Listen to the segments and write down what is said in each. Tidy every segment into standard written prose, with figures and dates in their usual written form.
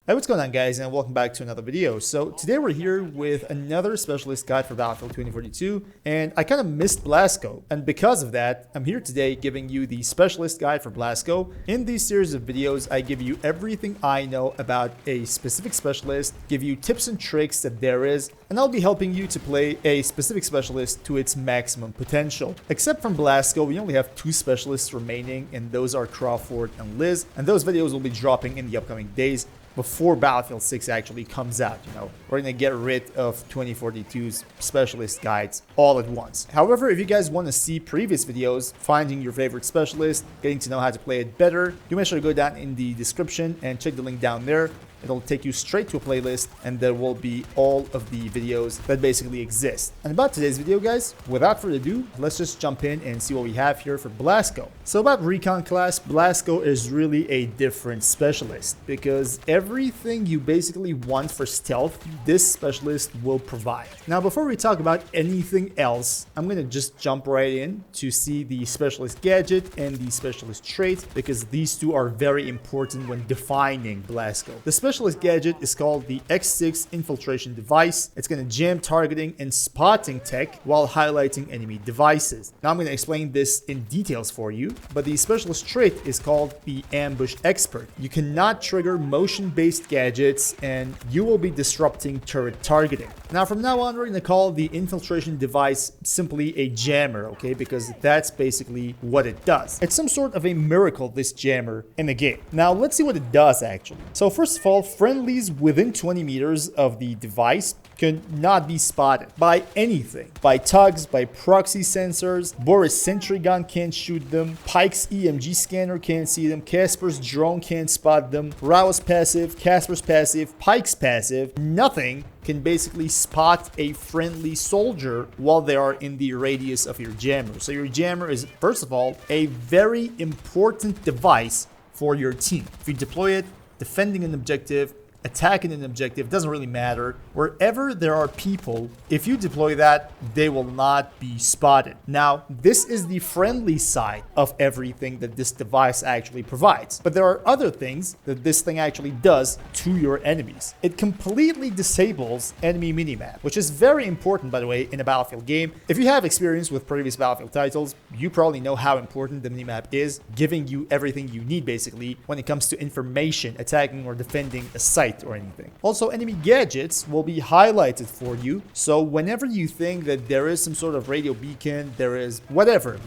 Hey, what's going on, guys, and welcome back to another video. So today we're here with another specialist guide for Battlefield 2042, and I kind of missed Blasco, and because of that I'm here today giving you the specialist guide for Blasco. In these series of videos I give you everything I know about a specific specialist, give you tips and tricks that there is, and I'll be helping you to play a specific specialist to its maximum potential. Except from Blasco, we only have two specialists remaining, and those are Crawford and Liz, and those videos will be dropping in the upcoming days before Battlefield 6 actually comes out. We're gonna get rid of 2042's specialist guides all at once. However, if you guys want to see previous videos, finding your favorite specialist, getting to know how to play it better, you make sure to go down in the description and check the link down there. It'll take you straight to a playlist, and there will be all of the videos that basically exist. And about today's video, guys, without further ado, let's just jump in and see what we have here for Blasco. So about Recon class, Blasco is really a different specialist because everything you basically want for stealth, this specialist will provide. Now, before we talk about anything else, I'm gonna just jump right in to see the specialist gadget and the specialist trait, because these two are very important when defining Blasco. The specialist gadget is called the X6 infiltration device. It's going to jam targeting and spotting tech while highlighting enemy devices. Now I'm going to explain this in details for you, but the specialist trait is called the ambush expert. You cannot trigger motion-based gadgets and you will be disrupting turret targeting. Now from now on, we're going to call the infiltration device simply a jammer, okay, because that's basically what it does. It's some sort of a miracle, this jammer, in the game. Now let's see what it does actually. So first of all, friendlies within 20 meters of the device cannot be spotted by anything. By tugs, by proxy sensors, Boris sentry gun can't shoot them, Pike's EMG scanner can't see them, Casper's drone can't spot them, Rao's passive, Casper's passive, Pike's passive, nothing can basically spot a friendly soldier while they are in the radius of your jammer. So your jammer is, first of all, a very important device for your team. If you deploy it, defending an objective, attacking an objective, doesn't really matter. Wherever there are people, if you deploy that, they will not be spotted. Now, this is the friendly side of everything that this device actually provides. But there are other things that this thing actually does to your enemies. It completely disables enemy minimap, which is very important, by the way, in a Battlefield game. If you have experience with previous Battlefield titles, you probably know how important the minimap is, giving you everything you need, basically, when it comes to information, attacking or defending a site or anything. Also, enemy gadgets will be highlighted for you, so whenever you think that there is some sort of radio beacon, there is whatever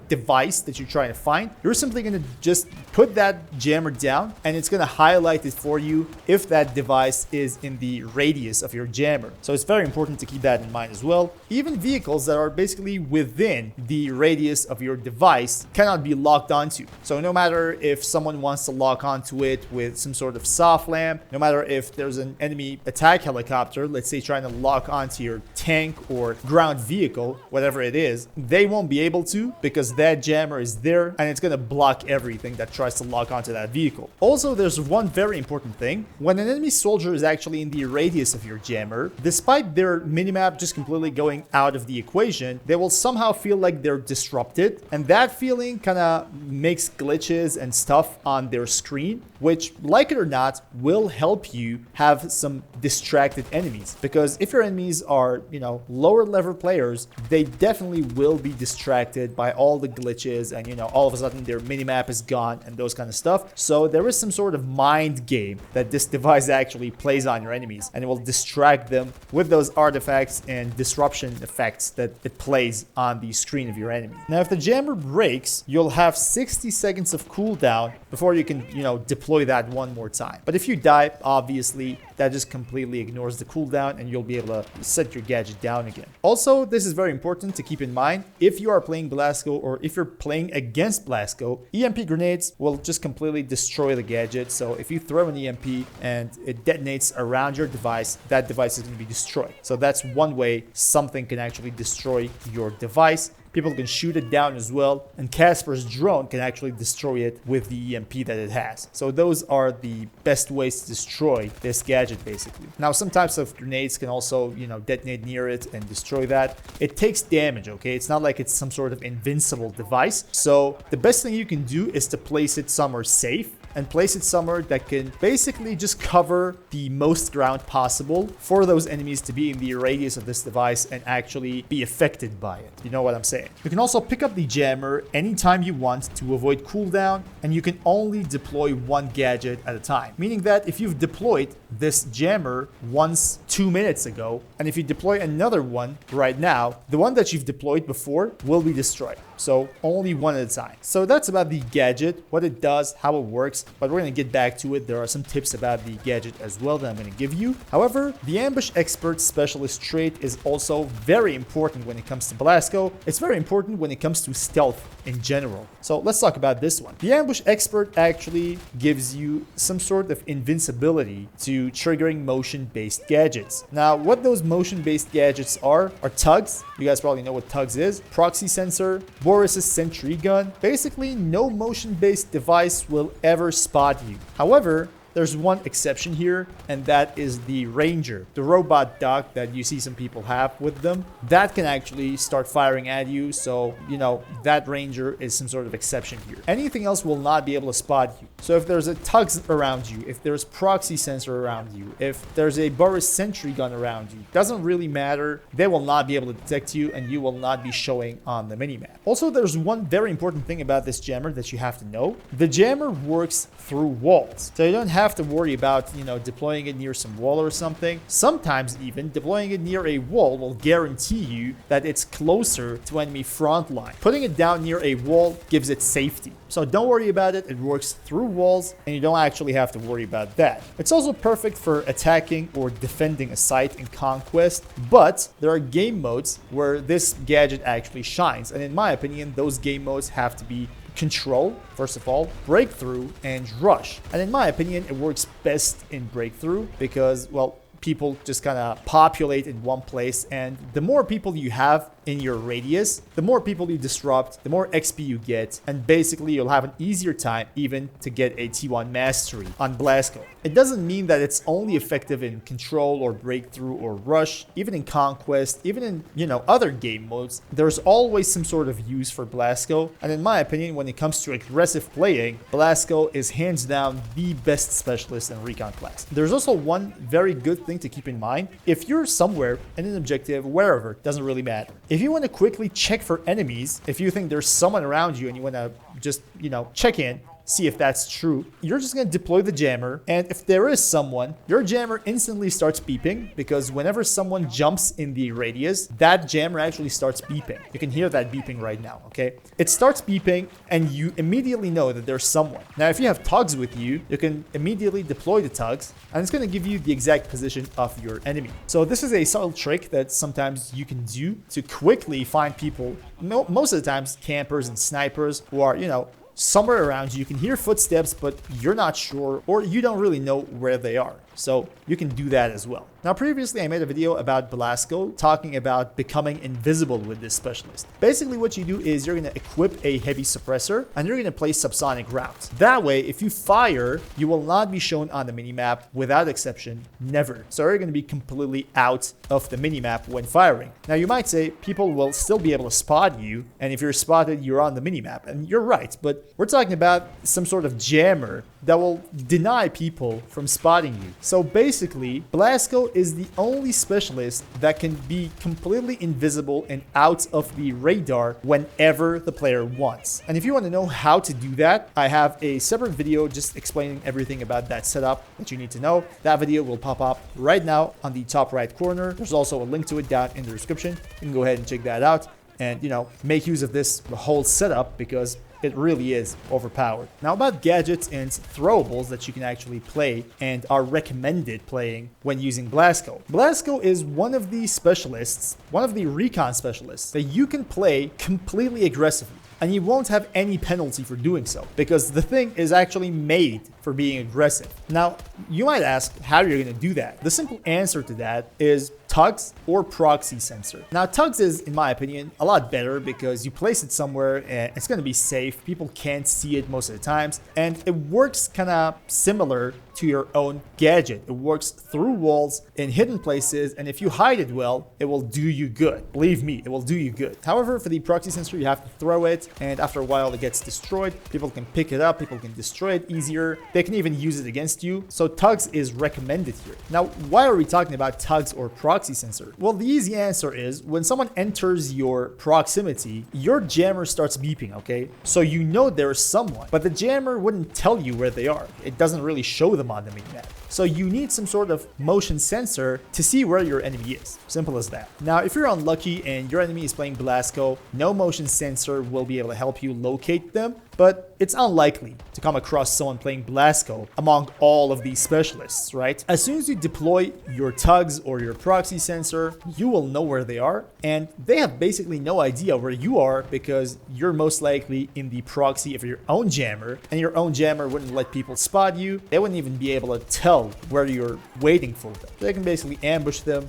device that you're trying to find, you're simply going to just put that jammer down and it's going to highlight it for you if that device is in the radius of your jammer. So it's very important to keep that in mind as well. Even vehicles that are basically within the radius of your device cannot be locked onto. So no matter if someone wants to lock onto it with some sort of soft lamp, no matter if there's an enemy attack helicopter, let's say trying to lock onto your tank or ground vehicle, whatever it is, they won't be able to because that jammer is there and it's going to block everything that tries to lock onto that vehicle. Also, there's one very important thing. When an enemy soldier is actually in the radius of your jammer, despite their minimap just completely going out of the equation, they will somehow feel like they're disrupted, and that feeling kind of makes glitches and stuff on their screen, which, like it or not, will help you have some distracted enemies. Because if your enemies are, lower level players, they definitely will be distracted by all the glitches and, all of a sudden their minimap is gone and those kind of stuff. So there is some sort of mind game that this device actually plays on your enemies, and it will distract them with those artifacts and disruption effects that it plays on the screen of your enemy. Now, if the jammer breaks, you'll have 60 seconds of cooldown before you can, deploy that one more time. But if you die, obviously, that just completely ignores the cooldown and you'll be able to set your gadget down again. Also, this is very important to keep in mind. If you are playing Blasco or if you're playing against Blasco, EMP grenades will just completely destroy the gadget. So if you throw an EMP and it detonates around your device, that device is going to be destroyed. So that's one way something can actually destroy your device. People can shoot it down as well, and Casper's drone can actually destroy it with the EMP that it has. So those are the best ways to destroy this gadget, basically. Now, some types of grenades can also, detonate near it and destroy that. It takes damage, okay? It's not like it's some sort of invincible device. So the best thing you can do is to place it somewhere safe and place it somewhere that can basically just cover the most ground possible for those enemies to be in the radius of this device and actually be affected by it. You know what I'm saying? You can also pick up the jammer anytime you want to avoid cooldown, and you can only deploy one gadget at a time. Meaning that if you've deployed this jammer once 2 minutes ago, and if you deploy another one right now, the one that you've deployed before will be destroyed. So only one at a time. So that's about the gadget, what it does, how it works, but we're going to get back to it. There are some tips about the gadget as well that I'm going to give you. However, the ambush expert specialist trait is also very important when it comes to Blasco. It's very important when it comes to stealth in general. So let's talk about this one. The ambush expert actually gives you some sort of invincibility to triggering motion-based gadgets. Now, what those motion-based gadgets are tugs. You guys probably know what tugs is. Proxy sensor, Boris's sentry gun. Basically, no motion-based device will ever spot you. However, there's one exception here, and that is the Ranger, the robot dog that you see some people have with them. That can actually start firing at you, so, you know, that Ranger is some sort of exception here. Anything else will not be able to spot you. So if there's a tugs around you, if there's proxy sensor around you, if there's a Boris sentry gun around you, doesn't really matter. They will not be able to detect you, and you will not be showing on the minimap. Also, there's one very important thing about this jammer that you have to know. The jammer works through walls, so you don't have to worry about, you know, deploying it near some wall or something. Sometimes even deploying it near a wall will guarantee you that it's closer to enemy front line. Putting it down near a wall gives it safety. So don't worry about it. It works through walls, and you don't actually have to worry about that. It's also perfect for attacking or defending a site in Conquest, but there are game modes where this gadget actually shines. And in my opinion, those game modes have to be Control, first of all, Breakthrough, and Rush. And in my opinion, it works best in Breakthrough because, well, people just kind of populate in one place, and the more people you have in your radius, the more people you disrupt, the more XP you get, and basically you'll have an easier time even to get a T1 mastery on Blasco. It doesn't mean that it's only effective in Control or Breakthrough or Rush. Even in Conquest, even in, you know, other game modes, there's always some sort of use for Blasco. And in my opinion, when it comes to aggressive playing, Blasco is hands down the best specialist in Recon class. There's also one very good thing to keep in mind. If you're somewhere in an objective, wherever, doesn't really matter. If you want to quickly check for enemies, if you think there's someone around you and you want to just, you know, check in, see if that's true, you're just going to deploy the jammer, and if there is someone, your jammer instantly starts beeping, because whenever someone jumps in the radius, that jammer actually starts beeping. You can hear that beeping right now, okay? It starts beeping, and you immediately know that there's someone. Now, if you have tugs with you, you can immediately deploy the tugs, and it's going to give you the exact position of your enemy. So this is a subtle trick that sometimes you can do to quickly find people, most of the times campers and snipers, who are, you know, somewhere around you. You can hear footsteps, but you're not sure, or you don't really know where they are. So you can do that as well. Now, previously I made a video about Blasco talking about becoming invisible with this specialist. Basically what you do is you're going to equip a heavy suppressor, and you're going to play subsonic rounds. That way, if you fire, you will not be shown on the minimap without exception, never. So you're going to be completely out of the minimap when firing. Now you might say people will still be able to spot you, and if you're spotted, you're on the minimap. And you're right, but we're talking about some sort of jammer that will deny people from spotting you. So basically, Blasco is the only specialist that can be completely invisible and out of the radar whenever the player wants. And if you want to know how to do that, I have a separate video just explaining everything about that setup that you need to know. That video will pop up right now on the top right corner. There's also a link to it down in the description. You can go ahead and check that out and, you know, make use of this whole setup because it really is overpowered. Now, about gadgets and throwables that you can actually play and are recommended playing when using Blasco. Blasco is one of the specialists, one of the recon specialists that you can play completely aggressively, and you won't have any penalty for doing so because the thing is actually made for being aggressive. Now, you might ask how you're going to do that. The simple answer to that is Tugs or Proxy Sensor. Now, Tugs is, in my opinion, a lot better because you place it somewhere and it's going to be safe. People can't see it most of the times, and it works kind of similar to your own gadget. It works through walls in hidden places, and if you hide it well, it will do you good. Believe me, it will do you good. However, for the Proxy Sensor, you have to throw it, and after a while it gets destroyed. People can pick it up, people can destroy it easier. They can even use it against you. So Tugs is recommended here. Now, why are we talking about Tugs or Proxy Sensor? Well, the easy answer is when someone enters your proximity, your jammer starts beeping, okay? So you know there's someone, but the jammer wouldn't tell you where they are. It doesn't really show them on the mini-map. So you need some sort of motion sensor to see where your enemy is. Simple as that. Now, if you're unlucky and your enemy is playing Blasco, no motion sensor will be able to help you locate them, but it's unlikely to come across someone playing Blasco among all of these specialists, right? As soon as you deploy your Tugs or your Proxy Sensor, you will know where they are, and they have basically no idea where you are because you're most likely in the proxy of your own jammer, and your own jammer wouldn't let people spot you. They wouldn't even be able to tell where you're waiting for them. They can basically ambush them,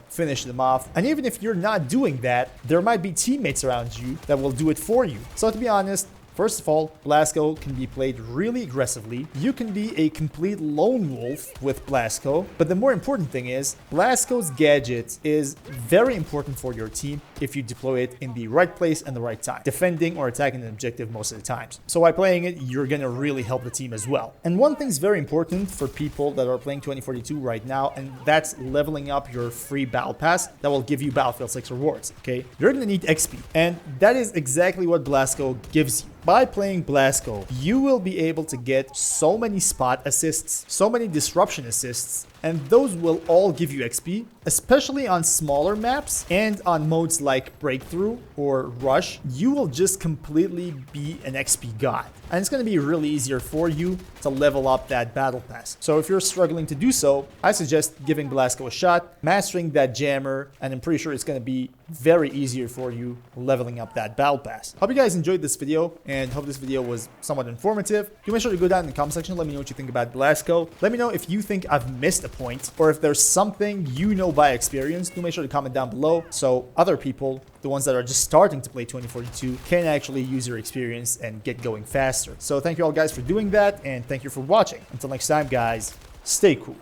finish them off. And even if you're not doing that, there might be teammates around you that will do it for you. So to be honest, first of all, Blasco can be played really aggressively. You can be a complete lone wolf with Blasco, but the more important thing is Blasco's gadget is very important for your team if you deploy it in the right place and the right time, defending or attacking an objective most of the times. So by playing it, you're gonna really help the team as well. And one thing's very important for people that are playing 2042 right now, and that's leveling up your free battle pass that will give you Battlefield 6 rewards, okay? You're gonna need XP, and that is exactly what Blasco gives you. By playing Blasco, you will be able to get so many spot assists, so many disruption assists, and those will all give you XP, especially on smaller maps and on modes like Breakthrough or Rush. You will just completely be an XP god, and it's going to be really easier for you to level up that battle pass. So if you're struggling to do so, I suggest giving Blasco a shot, mastering that jammer, and I'm pretty sure it's going to be very easier for you leveling up that battle pass. Hope you guys enjoyed this video, and hope this video was somewhat informative. You make sure to go down in the comment section, let me know what you think about Blasco. Let me know if you think I've missed a point, or if there's something you know by experience. Do make sure to comment down below so other people, the ones that are just starting to play 2042, can actually use your experience and get going faster. So thank you all guys for doing that, and thank you for watching. Until next time guys, stay cool.